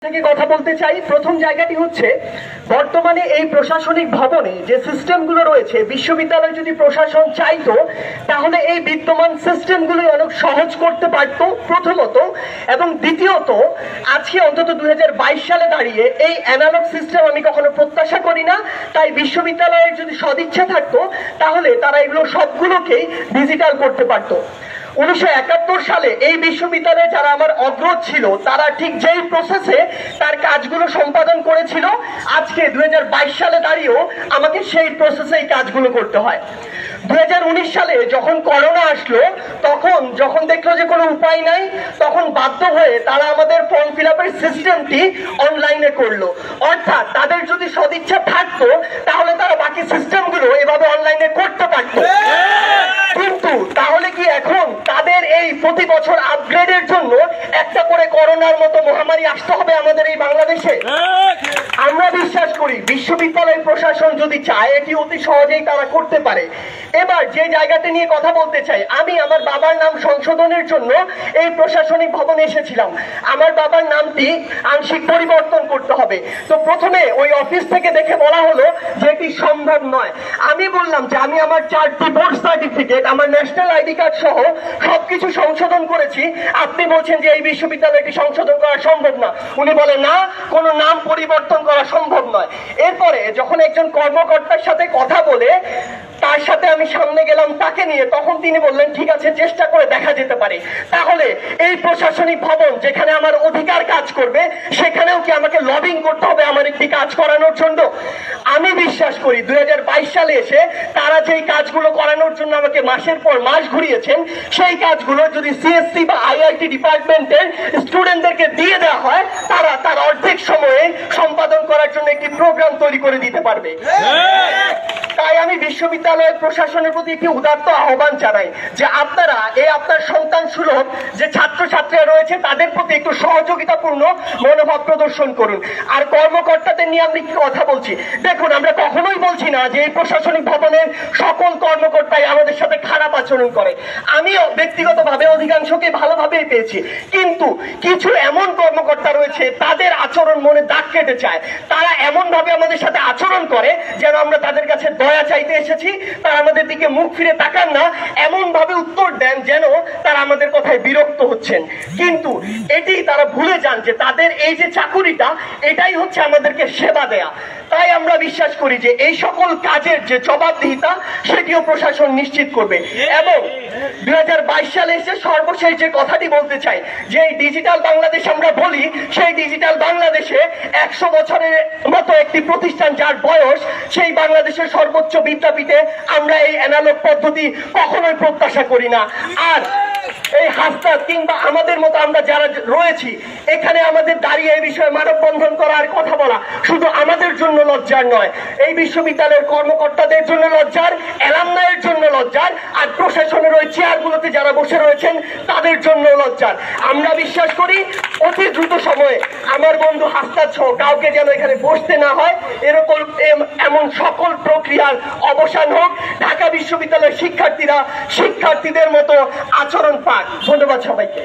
থেকে কথা বলতে চাই। প্রথম জায়গাটি হচ্ছে বর্তমানে এই প্রশাসনিক ভবনে যে সিস্টেমগুলো রয়েছে, বিশ্ববিদ্যালয় যদি প্রশাসন চাইতো তাহলে এই বিদ্যমান সিস্টেমগুলো অনেক সহজ করতে পারতো প্রথমত, এবং দ্বিতীয়ত আজকে অন্তত 2022 সালে দাঁড়িয়ে এই অ্যানালগ সিস্টেম আমি কখনো প্রত্যাশা করি না। তাই বিশ্ববিদ্যালয়ের যদি সদিচ্ছা থাকতো তাহলে তারা এগুলো সবগুলোকেই ডিজিটাল করতে পারতো। 1971 সালে এই বিশ্ববিদ্যালয়ে যারা আমার অগ্রজ ছিল তারা ঠিক যেই প্রসেসে তার কাজগুলো সম্পাদন করেছিল, আজকে 2022 সালে দাঁড়িয়েও আমাকে সেই প্রসেসেই কাজগুলো করতে হয়। 2019 সালে যখন করোনা আসলো, তখন যখন দেখলো যে কোনো উপায় নাই, তখন বাধ্য হয়ে তারা আমাদের ফর্ম ফিল আপের সিস্টেমটি অনলাইনে করলো। অর্থাৎ তাদের যদি সদিচ্ছা থাকতো তাহলে তারা বাকি সিস্টেমগুলো এভাবে অনলাইনে করতে পারতো। কিন্তু তাহলে কি এখন তাদের এই প্রতি বছর আপগ্রেডের জন্য একটা করে করোনার মতো মহামারী আসতে হবে আমাদের এই বাংলাদেশে? আমরা বিশ্বাস করি বিশ্ববিদ্যালয় প্রশাসন যদি চায় এটি অতি সহজেই তারা করতে পারে। এবার যে জায়গাটা নিয়ে কথা বলতে চাই, আমি আমার বাবার নাম সংশোধনের জন্য এই প্রশাসনিক ভবনে এসেছিলাম। আমার বাবার নামটি আংশিক পরিবর্তন করতে হবে। তো প্রথমে ওই অফিস থেকে দেখে বলা হলো যে এটি সম্ভব নয়। আমি বললাম যে আমি আমার 4টি বোর্ড সার্টিফিকেট, আমার ন্যাশনাল আইডি কার্ড সহ সবকিছু সংশোধন করেছি, আপনি বলছেন যে এই বিশ্ববিদ্যালয়টি সংশোধন করা সম্ভব না। উনি বলেন না, কোনো নাম পরিবর্তন করা সম্ভব নয়। এরপরে যখন একজন কর্মকর্তার সাথে কথা বলে তার সাথে আমি সামনে গেলাম তাকে নিয়ে, তখন তিনি বললেন ঠিক আছে, চেষ্টা করে দেখা যেতে পারে। তাহলে এই প্রশাসনিক ভবন যেখানে আমার অধিকার কাজ করবে সেখানেও কি আমাকে লবিং করতে হবে আমার একটি কাজ করানোর জন্য? আমি বিশ্বাস করি 2022 সালে এসে তারা যেই কাজগুলো করানোর জন্য আমাকে মাসের পর মাস ঘুরিয়েছেন, সেই কাজগুলো যদি সিএসসি বা আইআইটি ডিপার্টমেন্টের স্টুডেন্টদেরকে দিয়ে দেওয়া হয়, তারা তার অর্ধেক সময়ে সম্পাদন করার জন্য একটি প্রোগ্রাম তৈরি করে দিতে পারবে। তাই আমি বিশ্ববিদ্যালয়ের প্রশাসনের প্রতি একটি উদাত্ত আহ্বান জানাই যে আপনারা আপনার সন্তান সুলভ যে ছাত্রছাত্রীরা রয়েছে তাদের প্রতি একটু সহযোগিতাপূর্ণ মনোভাব প্রদর্শন করুন। আর কর্মকর্তাদের নিয়ে আমি কি কথা বলছি, দেখুন আমরা কখনোই বলছি না যে এই প্রশাসনিক ভবনের সকল কর্মকর্তাই আমাদের সাথে খারাপ আচরণ করে। আমিও ব্যক্তিগতভাবে অধিকাংশকে ভালোভাবেই পেয়েছি, কিন্তু কিছু এমন কর্মকর্তা রয়েছে তাদের আচরণ মনে দাগ কেটে যায়। তারা এমন ভাবে আমাদের সাথে আচরণ করে যেন আমরা তাদের কাছে দয়া চাইতে এসেছি, তারা আমাদের দিকে মুখ ফিরে তাকান না, এমন ভাবে উত্তর দেন যেন তারা আমাদের কথায় বিরক্ত হচ্ছেন। কিন্তু এটি তারা ভুলে যান যে তাদের এই যে চাকুরিটা, এটাই হচ্ছে আমাদেরকে সেবা দেয়া। তাই আমরা বিশ্বাস করি যে এই সকল কাজের যে জবাবদিহিতা সেটিও প্রশাসন নিশ্চিত করবে। এবং 2022 সালে এসে সর্বশেষ যে কথাটি বলতে চাই, যে এই ডিজিটাল বাংলাদেশ আমরা বলি, সেই ডিজিটাল বাংলাদেশে 100 বছরের মতো একটি প্রতিষ্ঠান যার বয়স, সেই বাংলাদেশের সর্বোচ্চ বিদ্যাপীঠে আমরা এই অ্যানালগ পদ্ধতি কখনোই প্রত্যাশা করি না। আর এই হাসনাত কিংবা আমাদের মতো আমরা যারা রয়েছি এখানে, আমাদের দাঁড়িয়ে এই বিষয়ে মানববন্ধন করা আর কথা বলা শুধু আমাদের জন্য লজ্জার নয়, এই বিশ্ববিদ্যালয়ের কর্মকর্তাদের জন্য লজ্জার, অ্যালামনাইয়ের জন্য লজ্জার, আর প্রশাসনের ওই চেয়ারগুলোতে যারা বসে রয়েছেন তাদের জন্য লজ্জার। আমরা বিশ্বাস করি অতি দ্রুত সময়ে আমার বন্ধু হাসনাত সহ কাউকে যেন এখানে বসতে না হয়, এরকম এমন সকল প্রক্রিয়ার অবসান হোক। ঢাকা বিশ্ববিদ্যালয়ের শিক্ষার্থীরা শিক্ষার্থীদের মতো আচরণ পাক। ধন্যবাদ সবাইকে।